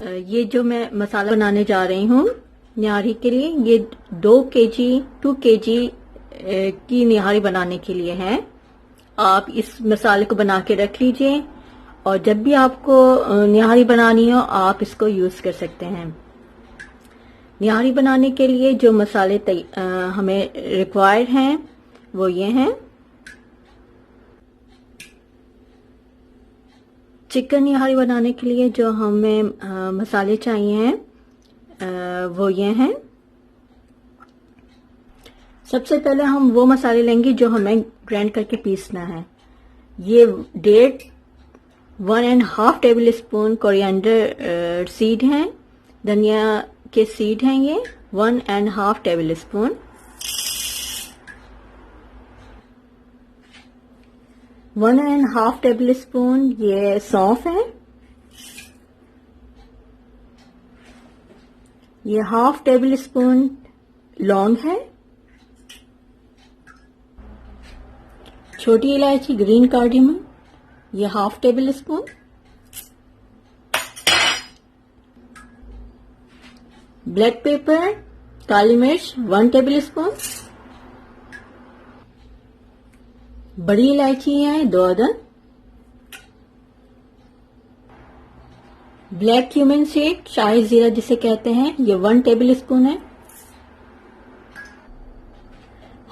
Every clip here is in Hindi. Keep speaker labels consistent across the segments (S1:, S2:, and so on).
S1: ये जो मैं मसाला बनाने जा रही हूँ निहारी के लिए, ये 2 केजी की निहारी बनाने के लिए है। आप इस मसाले को बना के रख लीजिए और जब भी आपको निहारी बनानी हो आप इसको यूज कर सकते हैं। निहारी बनाने के लिए जो मसाले हमें रिक्वायर्ड हैं वो ये हैं। चिकन निहारी बनाने के लिए जो हमें मसाले चाहिए हैं वो ये हैं। सबसे पहले हम वो मसाले लेंगे जो हमें ग्राइंड करके पीसना है। ये 1.5 टेबल स्पून कोरिएंडर सीड हैं, धनिया के सीड हैं ये 1.5 table spoon. One and half table spoon ये सौंफ है। ये 1/2 टेबल स्पून लौंग है। छोटी इलायची ग्रीन कार्डेमम ये 1/2 टेबल स्पून। ब्लैक पेपर काली मिर्च 1 टेबल स्पून। बड़ी इलायची है 2 अदद। ब्लैक क्यूमिन सीड शाही जीरा जिसे कहते हैं ये 1 टेबल स्पून है।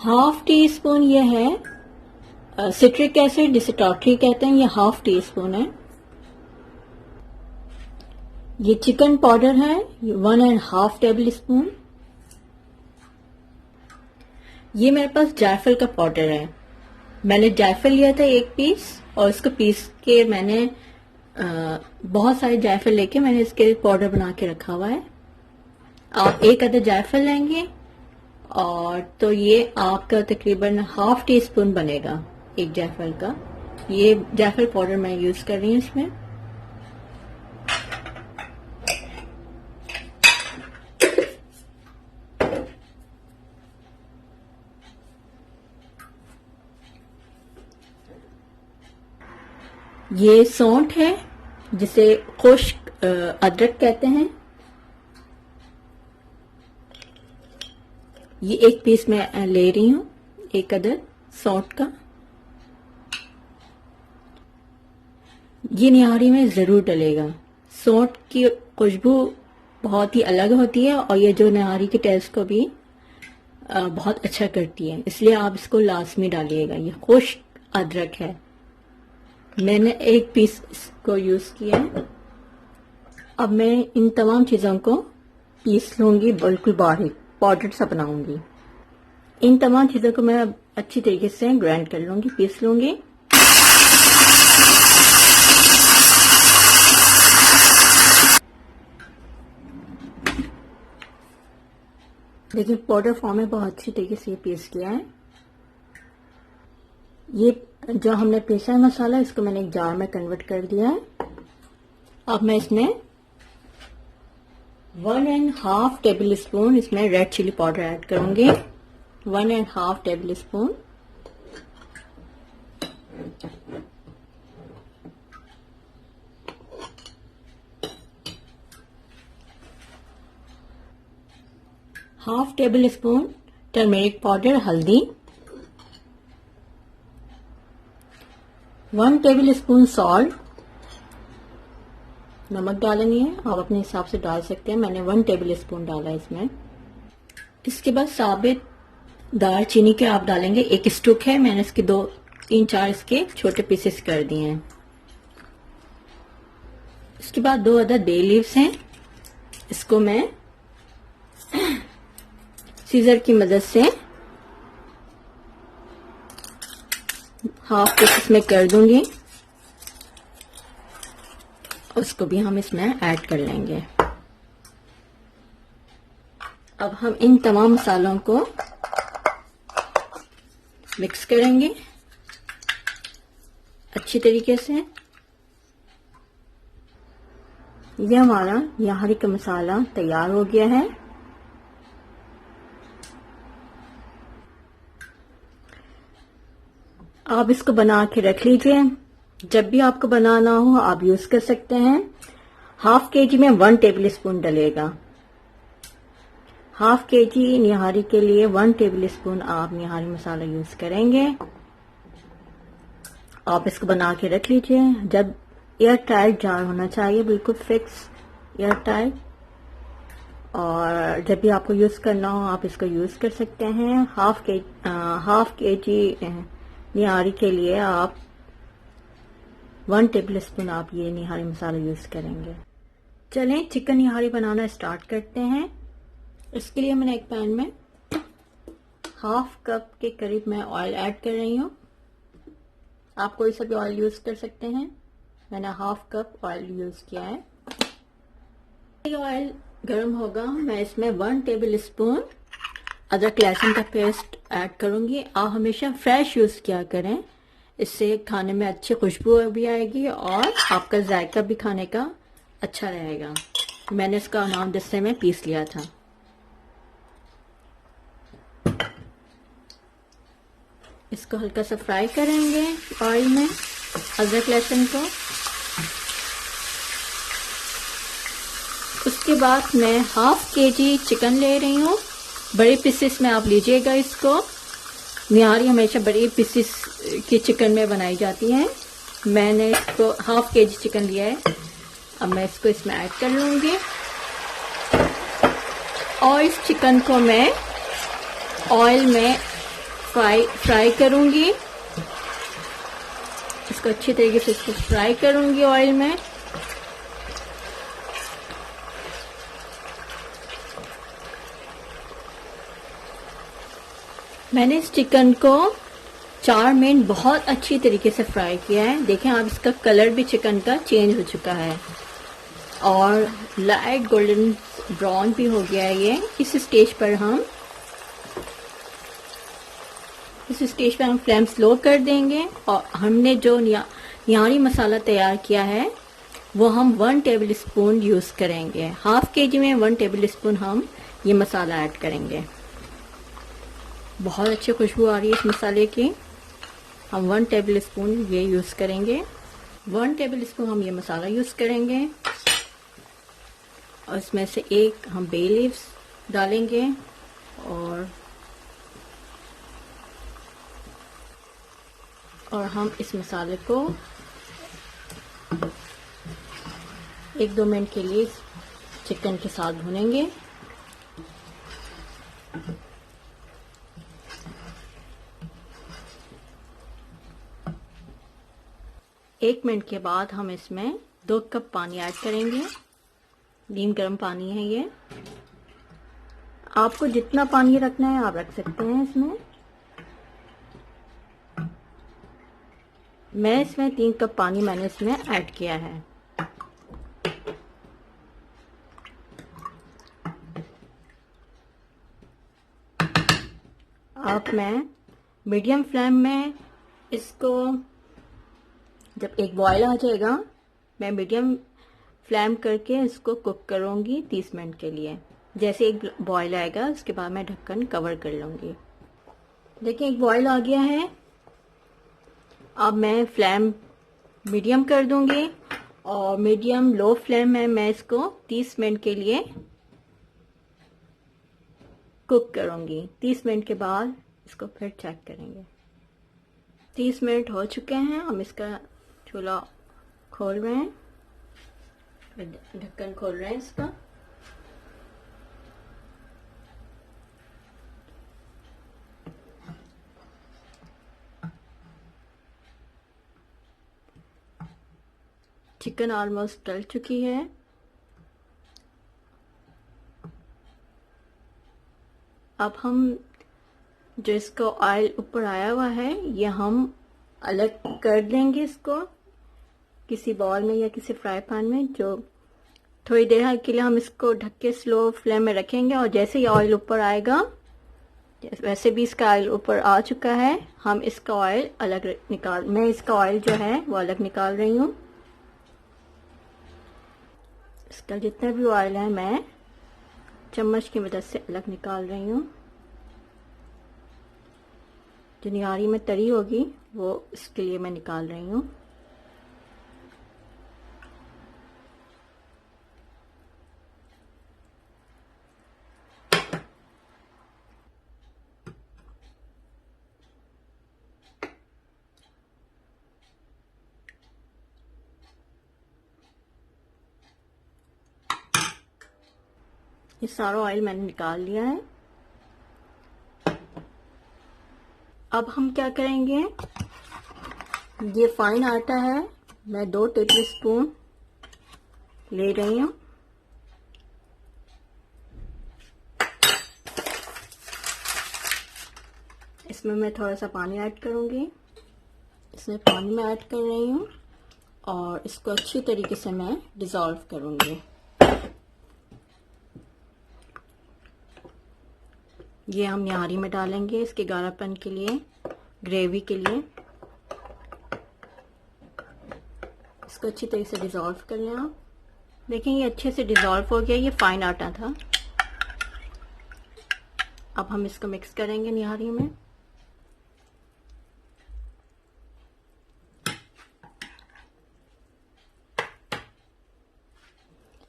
S1: 1/2 टी स्पून ये है सिट्रिक एसिड जिसे टॉटरी कहते हैं, ये 1/2 टी स्पून है। ये चिकन पाउडर है 1.5 टेबल स्पून। ये मेरे पास जायफल का पाउडर है। मैंने जायफल लिया था 1 पीस और इसको पीस के मैंने बहुत सारे जायफल लेके मैंने इसके पाउडर बना के रखा हुआ है। आप 1 अदद जायफल लेंगे और तो ये आपका तकरीबन 1/2 टी स्पून बनेगा एक जायफल का। ये जायफल पाउडर मैं यूज कर रही हूँ इसमें। ये सौंठ है जिसे खुश्क अदरक कहते हैं। ये 1 पीस मैं ले रही हूं, 1 अदद सौंठ का। ये निहारी में जरूर डलेगा। सौंठ की खुशबू बहुत ही अलग होती है और ये जो निहारी के टेस्ट को भी बहुत अच्छा करती है, इसलिए आप इसको लाजमी डालिएगा। ये खुश्क अदरक है, मैंने 1 पीस को यूज किया है। अब मैं इन तमाम चीजों को पीस लूंगी, बिल्कुल बारीक पाउडर सा बनाऊंगी। इन तमाम चीजों को मैं अच्छी तरीके से ग्राइंड कर लूंगी, पीस लूंगी। देखिए पाउडर फॉर्म में बहुत अच्छी तरीके से ये पीस किया है। ये जो हमने पीसा है मसाला, इसको मैंने एक जार में कन्वर्ट कर दिया है। अब मैं इसमें 1.5 टेबल स्पून इसमें रेड चिली पाउडर ऐड करूंगी। 1.5 table spoon. ½ table spoon turmeric powder हल्दी। 1 टेबल स्पून सॉल्ट। नमक डालनी है, आप अपने हिसाब से डाल सकते हैं। मैंने 1 टेबल स्पून डाला है इसमें। इसके बाद साबित दार चीनी के आप डालेंगे 1 स्टूक है, मैंने इसके 3-4 इसके छोटे पीसेस कर दिए हैं। इसके बाद 2 अदद बे लीव्स हैं, इसको मैं सीजर की मदद से ½ पीस इसमें कर दूंगी। उसको भी हम इसमें ऐड कर लेंगे। अब हम इन तमाम मसालों को मिक्स करेंगे अच्छी तरीके से। ये हमारा निहारी का मसाला तैयार हो गया है। आप इसको बना के रख लीजिए, जब भी आपको बनाना हो आप यूज कर सकते हैं। हाफ के जी में 1 टेबल स्पून डलेगा। हाफ के जी निहारी के लिए 1 टेबल स्पून आप निहारी मसाला यूज करेंगे। आप इसको बना के रख लीजिए। जब एयर टाइट जार होना चाहिए, बिल्कुल फिक्स एयर टाइट, और जब भी आपको यूज करना हो आप इसको यूज कर सकते हैं। हाफ के जी निहारी के लिए आप 1 टेबल स्पून आप ये निहारी मसाला यूज करेंगे। चलें चिकन निहारी बनाना स्टार्ट करते हैं। इसके लिए मैंने एक पैन में हाफ कप के करीब मैं ऑयल ऐड कर रही हूँ। आप कोई सा भी ऑयल यूज कर सकते हैं। मैंने हाफ कप ऑयल यूज किया है। ऑयल गर्म होगा, मैं इसमें 1 टेबल स्पून अदरक लहसुन का पेस्ट ऐड करूंगी। आप हमेशा फ्रेश यूज किया करें, इससे खाने में अच्छी खुशबू भी आएगी और आपका जायका भी खाने का अच्छा रहेगा। मैंने इसका अमाउंट जिससे में पीस लिया था। इसको हल्का सा फ्राई करेंगे ऑयल में, अदरक लहसुन को। उसके बाद मैं हाफ के जी चिकन ले रही हूँ। बड़े पीसेस में आप लीजिएगा इसको। निहारी हमेशा बड़े पीसेस की चिकन में बनाई जाती है। मैंने इसको हाफ के जी चिकन लिया है। अब मैं इसको इसमें ऐड कर लूंगी और इस चिकन को मैं ऑयल में फ्राई करूंगी। इसको अच्छी तरीके से इसको फ्राई करूंगी ऑयल में। मैंने इस चिकन को 4 मिनट बहुत अच्छी तरीके से फ्राई किया है। देखें आप, इसका कलर भी चिकन का चेंज हो चुका है और लाइट गोल्डन ब्राउन भी हो गया है ये। इस स्टेज पर हम फ्लेम स्लो कर देंगे और हमने जो निहारी मसाला तैयार किया है वो हम 1 टेबल स्पून यूज करेंगे। हाफ के जी में 1 टेबल स्पून हम ये मसाला ऐड करेंगे। बहुत अच्छी खुशबू आ रही है इस मसाले की। हम 1 टेबल स्पून ये यूज करेंगे। 1 टेबल स्पून हम ये मसाला यूज करेंगे और इसमें से एक हम बे लीव्स डालेंगे और हम इस मसाले को 1-2 मिनट के लिए चिकन के साथ भूनेंगे। एक मिनट के बाद हम इसमें 2 कप पानी ऐड करेंगे। नीम गर्म पानी है ये। आपको जितना पानी रखना है आप रख सकते हैं इसमें। मैं इसमें 3 कप पानी मैंने इसमें ऐड किया है। अब मैं मीडियम फ्लेम में इसको, जब एक बॉयल आ जाएगा, मैं मीडियम फ्लेम करके इसको कुक करूंगी 30 मिनट के लिए। जैसे एक बॉयल आएगा उसके बाद मैं ढक्कन कवर कर लूंगी। देखिए एक बॉयल आ गया है। अब मैं फ्लेम मीडियम कर दूंगी और मीडियम लो फ्लेम में मैं इसको 30 मिनट के लिए कुक करूंगी। 30 मिनट के बाद इसको फिर चेक करेंगे। 30 मिनट हो चुके हैं। हम इसका चूल्हा खोल रहे हैं, ढक्कन खोल रहे हैं इसका। चिकन ऑलमोस्ट डल चुकी है। अब हम जो इसका ऑयल ऊपर आया हुआ है ये हम अलग कर देंगे इसको किसी बॉल में या किसी फ्राई पैन में। जो थोड़ी देर के लिए हम इसको ढक के स्लो फ्लेम में रखेंगे और जैसे ही ऑयल ऊपर आएगा, वैसे भी इसका ऑयल ऊपर आ चुका है, हम इसका ऑयल अलग मैं इसका ऑयल जो है वो अलग निकाल रही हूँ। इसका जितना भी ऑयल है मैं चम्मच की मदद से अलग निकाल रही हूँ। जो निहारी में तरी होगी वो इसके लिए मैं निकाल रही हूँ। ये सारा ऑयल मैंने निकाल लिया है। अब हम क्या करेंगे, ये फाइन आटा है, मैं 2 टेबल स्पून ले रही हूँ। इसमें मैं थोड़ा सा पानी ऐड करूंगी। इसमें पानी मैं ऐड कर रही हूँ और इसको अच्छी तरीके से मैं डिज़ोल्व करूंगी। ये हम निहारी में डालेंगे इसके गाढ़ापन के लिए, ग्रेवी के लिए। इसको अच्छी तरीके से डिज़ोल्व कर लें आप। देखें ये अच्छे से डिज़ोल्व हो गया, ये फाइन आटा था। अब हम इसको मिक्स करेंगे निहारी में।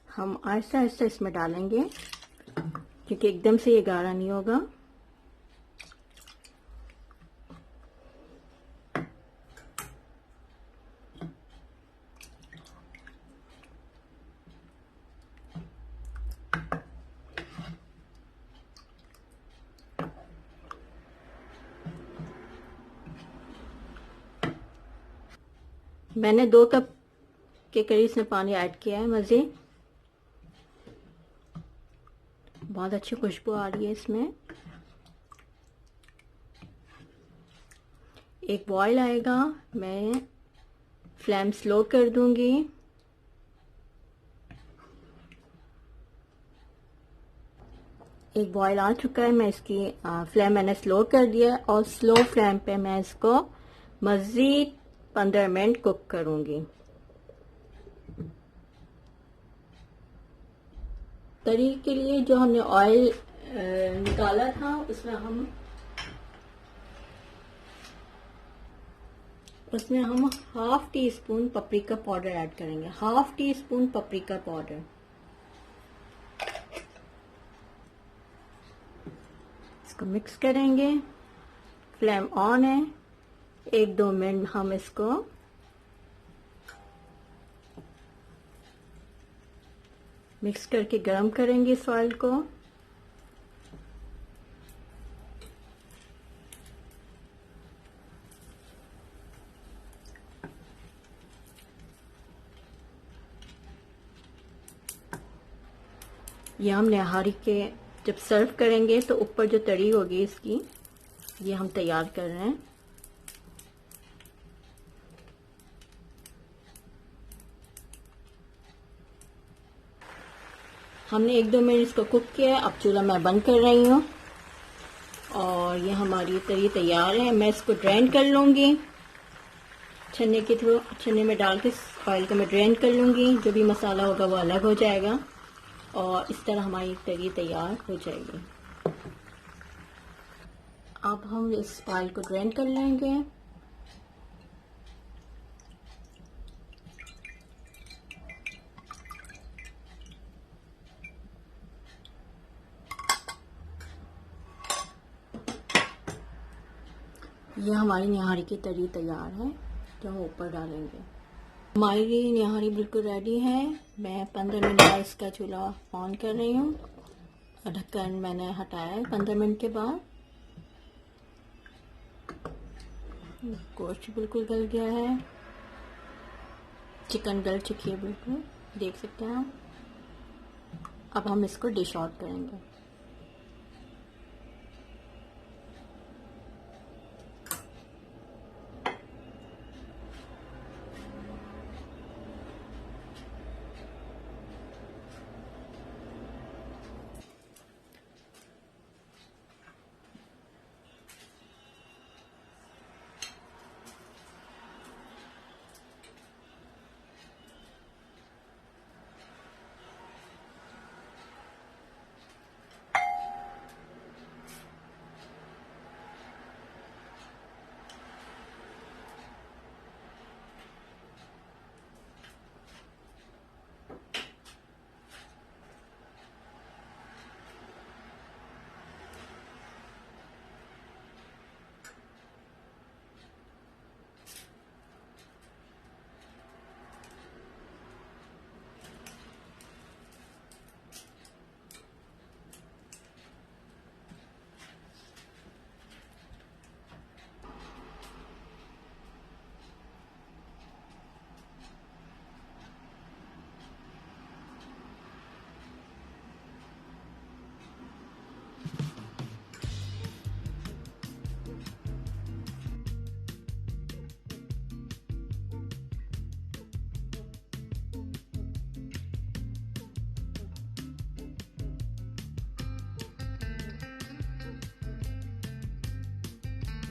S1: हम आहिस्ता आहिस्ता इसमें डालेंगे क्योंकि एकदम से ये गाढ़ा नहीं होगा। मैंने 2 कप के करीब इसमें पानी ऐड किया है मज़ीद। बहुत अच्छी खुशबू आ रही है इसमें। एक बॉईल आएगा, मैं फ्लेम स्लो कर दूंगी। एक बॉईल आ चुका है, मैं इसकी फ्लेम मैंने स्लो कर दिया और स्लो फ्लेम पे मैं इसको मज़ीद 15 मिनट कुक करूंगी। तरी के लिए जो हमने ऑयल निकाला था उसमें हम half teaspoon paprika powder add करेंगे। Half teaspoon paprika powder. इसको मिक्स करेंगे। फ्लेम ऑन है। 1-2 मिनट हम इसको मिक्स करके गरम करेंगे इस ऑयल को। ये हम निहारी के जब सर्व करेंगे तो ऊपर जो तरी होगी इसकी, ये हम तैयार कर रहे हैं। हमने 1-2 मिनट इसको कुक किया है। अब चूल्हा मैं बंद कर रही हूँ और ये हमारी तरी तैयार है। मैं इसको ड्रेन कर लूँगी छन्ने के थ्रू। छन्ने में डाल के ऑयल को मैं ड्रेन कर लूँगी। जो भी मसाला होगा वो अलग हो जाएगा और इस तरह हमारी तरी तैयार हो जाएगी। अब हम इस ऑयल को ड्रेन कर लेंगे। ये हमारी निहारी की तरी तैयार है जो हम ऊपर डालेंगे। हमारी निहारी बिल्कुल रेडी है। मैं 15 मिनट बाद इसका चूल्हा ऑन कर रही हूँ। ढक्कन मैंने हटाया है 15 मिनट के बाद। गोश्त बिल्कुल गल गया है। चिकन गल चुकी है बिल्कुल, देख सकते हैं आप। अब हम इसको डिश आउट करेंगे।